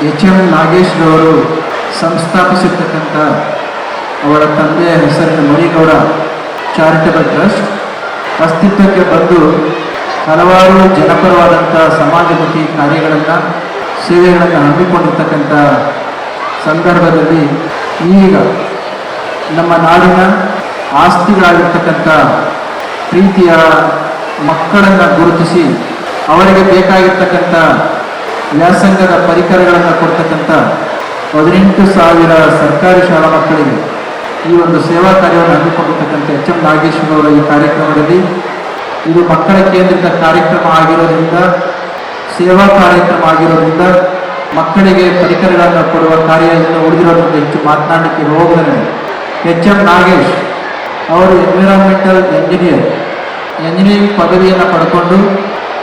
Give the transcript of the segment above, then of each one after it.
HM. Nagesh ರವರು ಸಂಸ್ಥಾಪಿಸಿರ್ತಕ್ಕಂಥ ಅವರ ತಂದೆಯ ಹೆಸರಿನ ಮರಿಗೌಡ ಚಾರಿಟಬಲ್ ಟ್ರಸ್ಟ್ ಅಸ್ತಿತ್ವಕ್ಕೆ ಬಂದು ಹಲವಾರು ಜನಪರವಾದಂಥ ಸಮಾಜಮುಖಿ ಕಾರ್ಯಗಳನ್ನು ಸೇವೆಗಳನ್ನು ಹಮ್ಮಿಕೊಂಡಿರ್ತಕ್ಕಂಥ ಸಂದರ್ಭದಲ್ಲಿ ಈಗ ನಮ್ಮ ನಾಡಿನ ಆಸ್ತಿಗಳಾಗಿರ್ತಕ್ಕಂಥ ಪ್ರೀತಿಯ ಮಕ್ಕಳನ್ನು ಗುರುತಿಸಿ ಅವರಿಗೆ ಬೇಕಾಗಿರ್ತಕ್ಕಂಥ ವ್ಯಾಸಂಗದ ಪರಿಕರಗಳನ್ನು ಕೊಡ್ತಕ್ಕಂಥ 18,000 ಸರ್ಕಾರಿ ಶಾಲಾ ಮಕ್ಕಳಿಗೆ ಈ ಒಂದು ಸೇವಾ ಕಾರ್ಯವನ್ನು ಹಮ್ಮಿಕೊಂಡಿರ್ತಕ್ಕಂಥ ಎಚ್.ಎಂ. ನಾಗೇಶ್ವರ ಅವರ ಈ ಕಾರ್ಯಕ್ರಮದಲ್ಲಿ ಇದು ಮಕ್ಕಳ ಕೇಂದ್ರಿತ ಕಾರ್ಯಕ್ರಮ ಆಗಿರೋದ್ರಿಂದ ಸೇವಾ ಕಾರ್ಯಕ್ರಮ ಆಗಿರೋದ್ರಿಂದ ಮಕ್ಕಳಿಗೆ ಪರಿಕರಗಳನ್ನು ಕೊಡುವ ಕಾರ್ಯ ಇನ್ನು ಉಳಿದಿರೋದ್ರಿಂದ ಹೆಚ್ಚು ಮಾತನಾಡಲಿಕ್ಕೆ ಹೋಗದೆ ಎಚ್.ಎಂ. ನಾಗೇಶ್ ಅವರು ಎನ್ವಿರಾನ್ಮೆಂಟಲ್ ಎಂಜಿನಿಯರಿಂಗ್ ಪದವಿಯನ್ನು ಪಡ್ಕೊಂಡು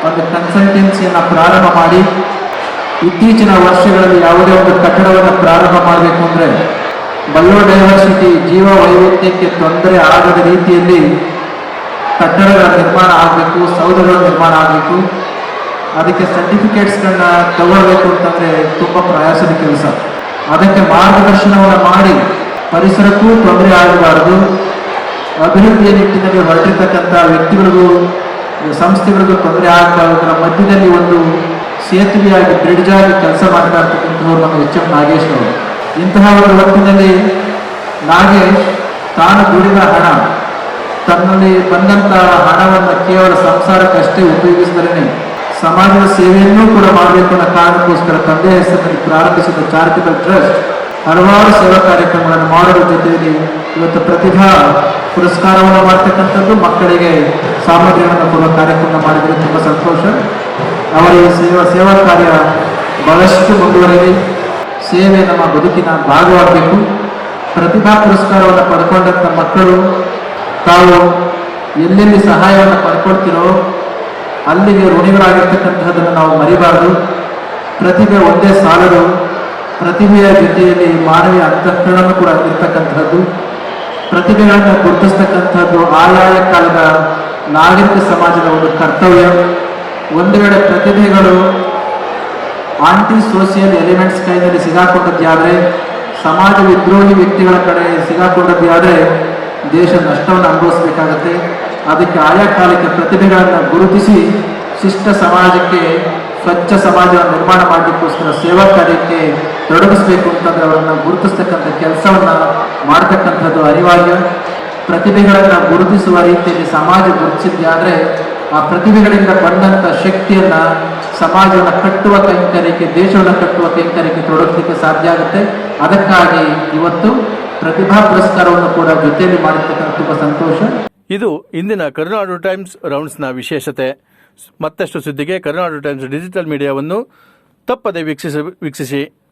ಒಂದು ಕನ್ಸಲ್ಟೆನ್ಸಿಯನ್ನು ಪ್ರಾರಂಭ ಮಾಡಿ ಇತ್ತೀಚಿನ ವರ್ಷಗಳಲ್ಲಿ ಯಾವುದೇ ಒಂದು ಕಟ್ಟಡವನ್ನು ಪ್ರಾರಂಭ ಮಾಡಬೇಕು ಅಂದರೆ ಬಯೋಡೈವರ್ಸಿಟಿ ಜೀವ ವೈವಿಧ್ಯಕ್ಕೆ ತೊಂದರೆ ಆಗದ ರೀತಿಯಲ್ಲಿ ಕಟ್ಟಡಗಳ ನಿರ್ಮಾಣ ಆಗಬೇಕು, ಸೌಧಗಳ ನಿರ್ಮಾಣ ಆಗಬೇಕು. ಅದಕ್ಕೆ ಸರ್ಟಿಫಿಕೇಟ್ಸ್ಗಳನ್ನ ತಗೊಳ್ಬೇಕು ಅಂತಂದರೆ ತುಂಬ ಪ್ರಯಾಸದ ಕೆಲಸ. ಅದಕ್ಕೆ ಮಾರ್ಗದರ್ಶನವನ್ನು ಮಾಡಿ ಪರಿಸರಕ್ಕೂ ತೊಂದರೆ ಆಗಬಾರದು, ಅಭಿವೃದ್ಧಿಯ ನಿಟ್ಟಿನಲ್ಲಿ ಹೊರಟಿರ್ತಕ್ಕಂಥ ವ್ಯಕ್ತಿಗಳಿಗೂ ಸಂಸ್ಥೆಗಳಿಗೂ ತೊಂದರೆ ಆಗಬಾರದರ ಮಧ್ಯದಲ್ಲಿ ಒಂದು ಸೇತುವೆಯಾಗಿ ಬ್ರಿಡ್ಜ್ ಆಗಿ ಕೆಲಸ ಮಾಡ್ತಾ ಇರ್ತಕ್ಕಂಥವ್ರು ನಮ್ಮ ಎಚ್.ಎಂ. ನಾಗೇಶ್ ಅವರು. ಇಂತಹ ಒಂದು ಹೊತ್ತಿನಲ್ಲಿ ನಾಗೇಶ್ ತಾನು ದುಡಿದ ಹಣ, ತನ್ನಲ್ಲಿ ಬಂದಂಥ ಹಣವನ್ನು ಕೇವಲ ಸಂಸಾರಕ್ಕಷ್ಟೇ ಉಪಯೋಗಿಸಿದರೆ ಸಮಾಜದ ಸೇವೆಯನ್ನೂ ಕೂಡ ಮಾಡಬೇಕು ಅನ್ನೋ ಕಾರಣಕ್ಕೋಸ್ಕರ ತಂದೆ ಹೆಸರಿನಲ್ಲಿ ಪ್ರಾರಂಭಿಸಿದ ಚಾರಿಟಬಲ್ ಟ್ರಸ್ಟ್ ಹಲವಾರು ಸೇವಾ ಕಾರ್ಯಕ್ರಮಗಳನ್ನು ಮಾಡೋದ್ರ ಜೊತೆಯಲ್ಲಿ ಇವತ್ತು ಪ್ರತಿಭಾ ಪುರಸ್ಕಾರವನ್ನು ಮಾಡ್ತಕ್ಕಂಥದ್ದು, ಮಕ್ಕಳಿಗೆ ಸಾಮಗ್ರಿಗಳನ್ನು ಕೊಡುವ ಕಾರ್ಯಕ್ರಮ ಮಾಡಿದರೆ ತುಂಬ ಸಂತೋಷ. ಅವರ ಈ ಸೇವಾ ಕಾರ್ಯ ಬಹಳಷ್ಟು ಮುಂದುವರೆಯಲಿ. ಸೇವೆ ನಮ್ಮ ಬದುಕಿನ ಭಾಗವಾಗಬೇಕು. ಪ್ರತಿಭಾ ಪುರಸ್ಕಾರವನ್ನು ಪಡ್ಕೊಂಡಂಥ ಮಕ್ಕಳು ತಾವು ಎಲ್ಲೆಲ್ಲಿ ಸಹಾಯವನ್ನು ಪಡ್ಕೊಳ್ತಿರೋ ಅಲ್ಲಿಗೆ ಋಣಿಗಳಾಗಿರ್ತಕ್ಕಂಥದ್ದನ್ನು ನಾವು ಮರಿಬಾರದು. ಪ್ರತಿಭೆ ಒಂದೇ ಸಾಲದು, ಪ್ರತಿಭೆಯ ಜೊತೆಯಲ್ಲಿ ಮಾನವೀಯ ಅಂತಃಕರಣನೂ ಕೂಡ ಇರ್ತಕ್ಕಂಥದ್ದು. ಪ್ರತಿಭೆಗಳನ್ನು ಗುರುತಿಸ್ತಕ್ಕಂಥದ್ದು ಆಯಾಯ ಕಾಲದ ನಾಗರಿಕ ಸಮಾಜದ ಒಂದು ಕರ್ತವ್ಯ. ಒಂದು ವೇಳೆ ಪ್ರತಿಭೆಗಳು ಆಂಟಿ ಸೋಷಿಯಲ್ ಎಲಿಮೆಂಟ್ಸ್ ಕೈನಲ್ಲಿ ಸಿಗಾಕೊಂಡದ್ದಾದರೆ, ಸಮಾಜ ವಿದ್ರೋಹಿ ವ್ಯಕ್ತಿಗಳ ಕಡೆ ಸಿಗಾಕೊಂಡದ್ದಾದರೆ ದೇಶ ನಷ್ಟವನ್ನು ಅನುಭವಿಸಬೇಕಾಗತ್ತೆ. ಅದಕ್ಕೆ ಆಯಾ ಕಾಲಕ್ಕೆ ಪ್ರತಿಭೆಗಳನ್ನು ಗುರುತಿಸಿ ಶಿಷ್ಟ ಸಮಾಜಕ್ಕೆ ಸ್ವಚ್ಛ ಸಮಾಜವನ್ನು ನಿರ್ಮಾಣ ಮಾಡಲಿಕ್ಕೋಸ್ಕರ ಸೇವಾ ಕಾರ್ಯಕ್ಕೆ ತೊಡಗಿಸಬೇಕು ಅಂತಂದರೆ ಅವರನ್ನು ಗುರುತಿಸ್ತಕ್ಕಂಥ ಕೆಲಸವನ್ನು ಮಾಡ್ತಕ್ಕಂಥದ್ದು ಅನಿವಾರ್ಯ. ಪ್ರತಿಭೆಗಳನ್ನು ಗುರುತಿಸುವ ರೀತಿಯಲ್ಲಿ ಸಮಾಜ ಗುರುತಿಸಿದ್ದಾದರೆ ಆ ಪ್ರತಿಭೆಗಳಿಂದ ಬಂದಂಥ ಶಕ್ತಿಯನ್ನು ಸಮಾಜವನ್ನು ಕಟ್ಟುವ ಕೈಂಕರ್ಯಕ್ಕೆ, ದೇಶವನ್ನು ಕಟ್ಟುವ ಕೈಂಕರ್ಯಕ್ಕೆ ತೊಡಗಲಿಕ್ಕೆ ಸಾಧ್ಯ ಆಗುತ್ತೆ. ಅದಕ್ಕಾಗಿ ಇವತ್ತು ಪ್ರತಿಭಾ ಪುರಸ್ಕಾರವನ್ನು ಕೂಡ ಜೊತೆಯಲ್ಲಿ ಮಾಡಿರ್ತಕ್ಕಂಥ ತುಂಬ ಸಂತೋಷ. ಇದು ಇಂದಿನ ಕರುನಾಡು ಟೈಮ್ಸ್ ರೌಂಡ್ಸ್ನ ವಿಶೇಷತೆ. ಮತ್ತಷ್ಟು ಸುದ್ದಿಗೆ ಕರುನಾಡು ಟೈಮ್ಸ್ ಡಿಜಿಟಲ್ ಮೀಡಿಯಾವನ್ನು ತಪ್ಪದೆ ವೀಕ್ಷಿಸಿ.